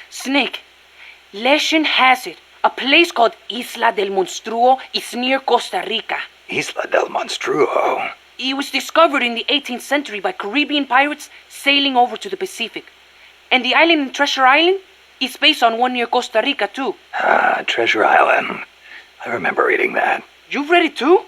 Snake, legend has it, a place called Isla del Monstruo is near Costa Rica. Isla del Monstruo? It was discovered in the 18th century by Caribbean pirates sailing over to the Pacific. And the island in Treasure Island is based on one near Costa Rica, too. Ah, Treasure Island. I remember reading that. You've read it, too?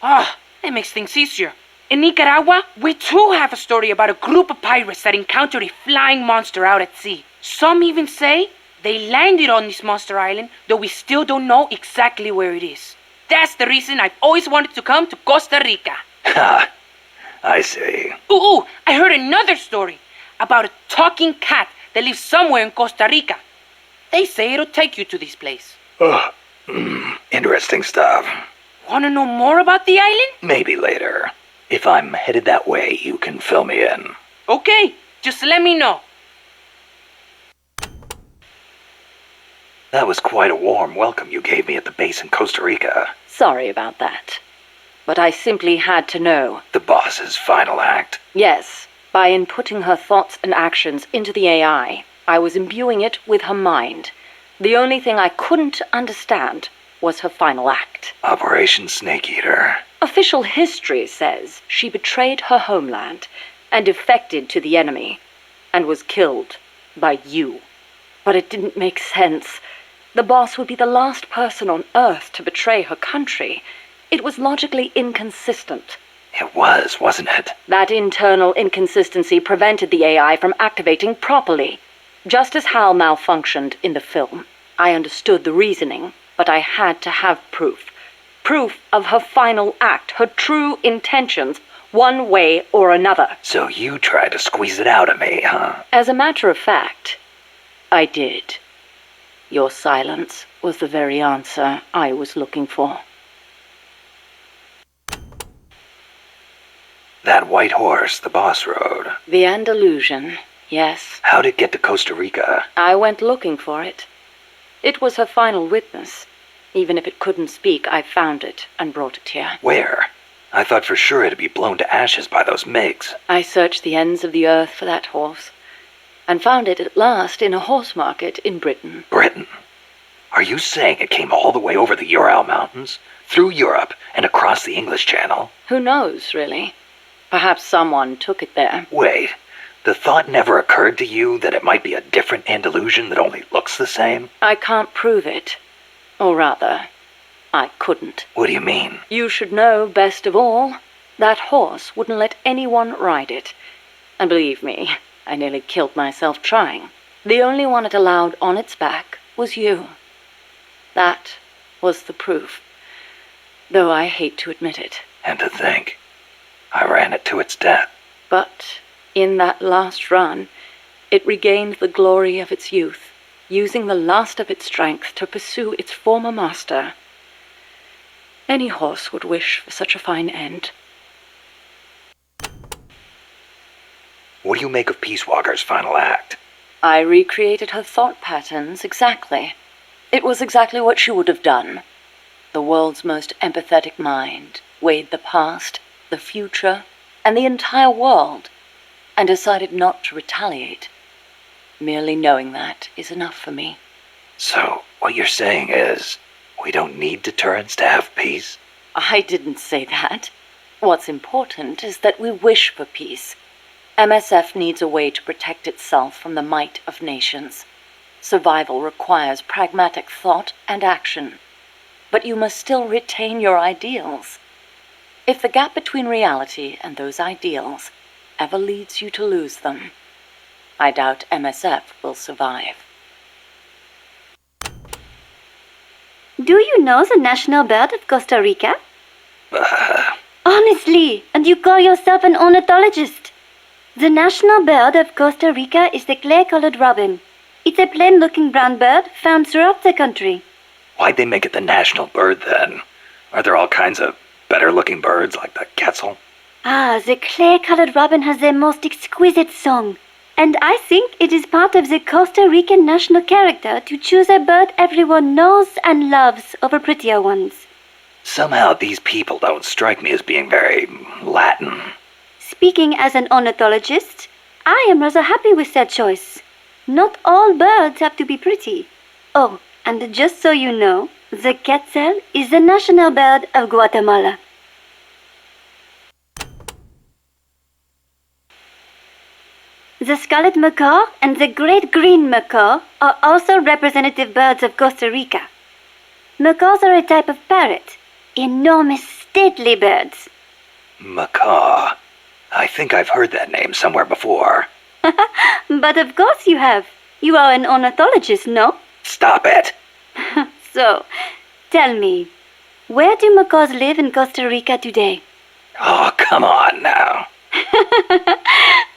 Ah, that makes things easier. In Nicaragua, we too have a story about a group of pirates that encountered a flying monster out at sea. Some even say they landed on this monster island, though we still don't know exactly where it is. That's the reason I've always wanted to come to Costa Rica. Ha! I see. Ooh, I heard another story about a talking cat that lives somewhere in Costa Rica. They say it'll take you to this place. Oh, interesting stuff. Want to know more about the island? Maybe later. If I'm headed that way, you can fill me in. Okay, just let me know. That was quite a warm welcome you gave me at the base in Costa Rica. Sorry about that. But I simply had to know. The boss's final act? Yes, by inputting her thoughts and actions into the AI, I was imbuing it with her mind. The only thing I couldn't understand was her final act. Operation Snake Eater. Official history says she betrayed her homeland and defected to the enemy and was killed by you. But it didn't make sense. The boss would be the last person on Earth to betray her country. It was logically inconsistent. It was, wasn't it? That internal inconsistency prevented the AI from activating properly. Just as Hal malfunctioned in the film, I understood the reasoning, but I had to have proof. Proof of her final act, her true intentions, one way or another. So you tried to squeeze it out of me, huh? As a matter of fact, I did. Your silence was the very answer I was looking for. That white horse the boss rode. The Andalusian, yes. How'd it get to Costa Rica? I went looking for it. It was her final witness. Even if it couldn't speak, I found it and brought it here. Where? I thought for sure it'd be blown to ashes by those MiGs. I searched the ends of the earth for that horse, and found it at last in a horse market in Britain. Britain? Are you saying it came all the way over the Ural Mountains, through Europe, and across the English Channel? Who knows, really? Perhaps someone took it there. Wait, the thought never occurred to you that it might be a different Andalusian that only looks the same? I can't prove it. Or rather, I couldn't. What do you mean? You should know best of all. That horse wouldn't let anyone ride it. And believe me, I nearly killed myself trying. The only one it allowed on its back was you. That was the proof. Though I hate to admit it. And to think, I ran it to its death. But in that last run, it regained the glory of its youth, using the last of its strength to pursue its former master. Any horse would wish for such a fine end. What do you make of Peace Walker's final act? I recreated her thought patterns exactly. It was exactly what she would have done. The world's most empathetic mind weighed the past, the future, and the entire world, and decided not to retaliate. Merely knowing that is enough for me. So, what you're saying is, we don't need deterrence to have peace? I didn't say that. What's important is that we wish for peace. MSF needs a way to protect itself from the might of nations. Survival requires pragmatic thought and action. But you must still retain your ideals. If the gap between reality and those ideals ever leads you to lose them, I doubt MSF will survive. Do you know the national bird of Costa Rica? Honestly, and you call yourself an ornithologist? The national bird of Costa Rica is the clay-colored robin. It's a plain-looking brown bird found throughout the country. Why'd they make it the national bird then? Are there all kinds of better-looking birds like the quetzal? The clay-colored robin has the most exquisite song. And I think it is part of the Costa Rican national character to choose a bird everyone knows and loves over prettier ones. Somehow these people don't strike me as being very Latin. Speaking as an ornithologist, I am rather happy with that choice. Not all birds have to be pretty. Oh, and just so you know, the quetzal is the national bird of Guatemala. The scarlet macaw and the great green macaw are also representative birds of Costa Rica. Macaws are a type of parrot, enormous, stately birds. Macaw. I think I've heard that name somewhere before. But of course you have. You are an ornithologist, no? Stop it! So, tell me, where do macaws live in Costa Rica today? Oh, come on now.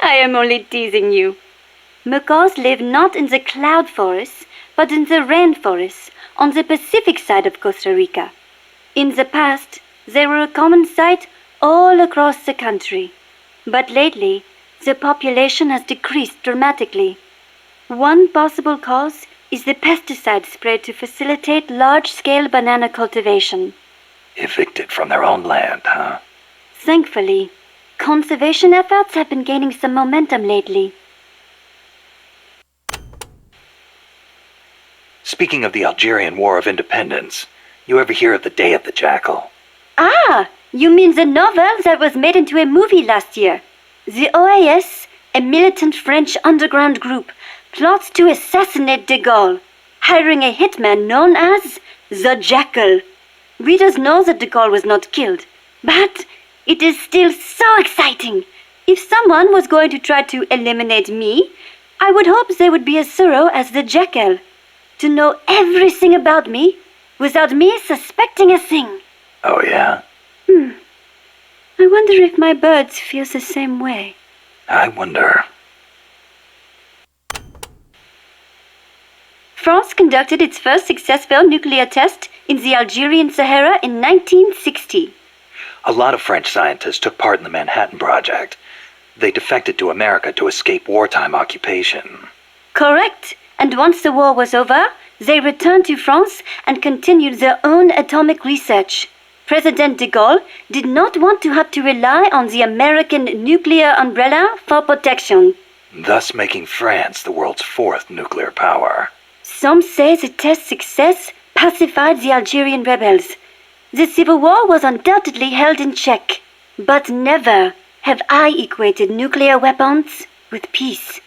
I am only teasing you. Macaws live not in the cloud forests, but in the rainforests on the Pacific side of Costa Rica. In the past, they were a common sight all across the country. But lately, the population has decreased dramatically. One possible cause is the pesticide sprayed to facilitate large-scale banana cultivation. Evicted from their own land, huh? Thankfully, conservation efforts have been gaining some momentum lately. Speaking of the Algerian War of Independence, you ever hear of the Day of the Jackal? Ah, you mean the novel that was made into a movie last year? The OAS, a militant French underground group, plots to assassinate de Gaulle, hiring a hitman known as the Jackal. Readers know that de Gaulle was not killed, but it is still so exciting. If someone was going to try to eliminate me, I would hope they would be as thorough as the Jackal, to know everything about me without me suspecting a thing. Oh, yeah? I wonder if my birds feel the same way. I wonder. France conducted its first successful nuclear test in the Algerian Sahara in 1960. A lot of French scientists took part in the Manhattan Project. They defected to America to escape wartime occupation. Correct. And once the war was over, they returned to France and continued their own atomic research. President de Gaulle did not want to have to rely on the American nuclear umbrella for protection. Thus making France the world's fourth nuclear power. Some say the test success pacified the Algerian rebels. The civil war was undoubtedly held in check. But never have I equated nuclear weapons with peace.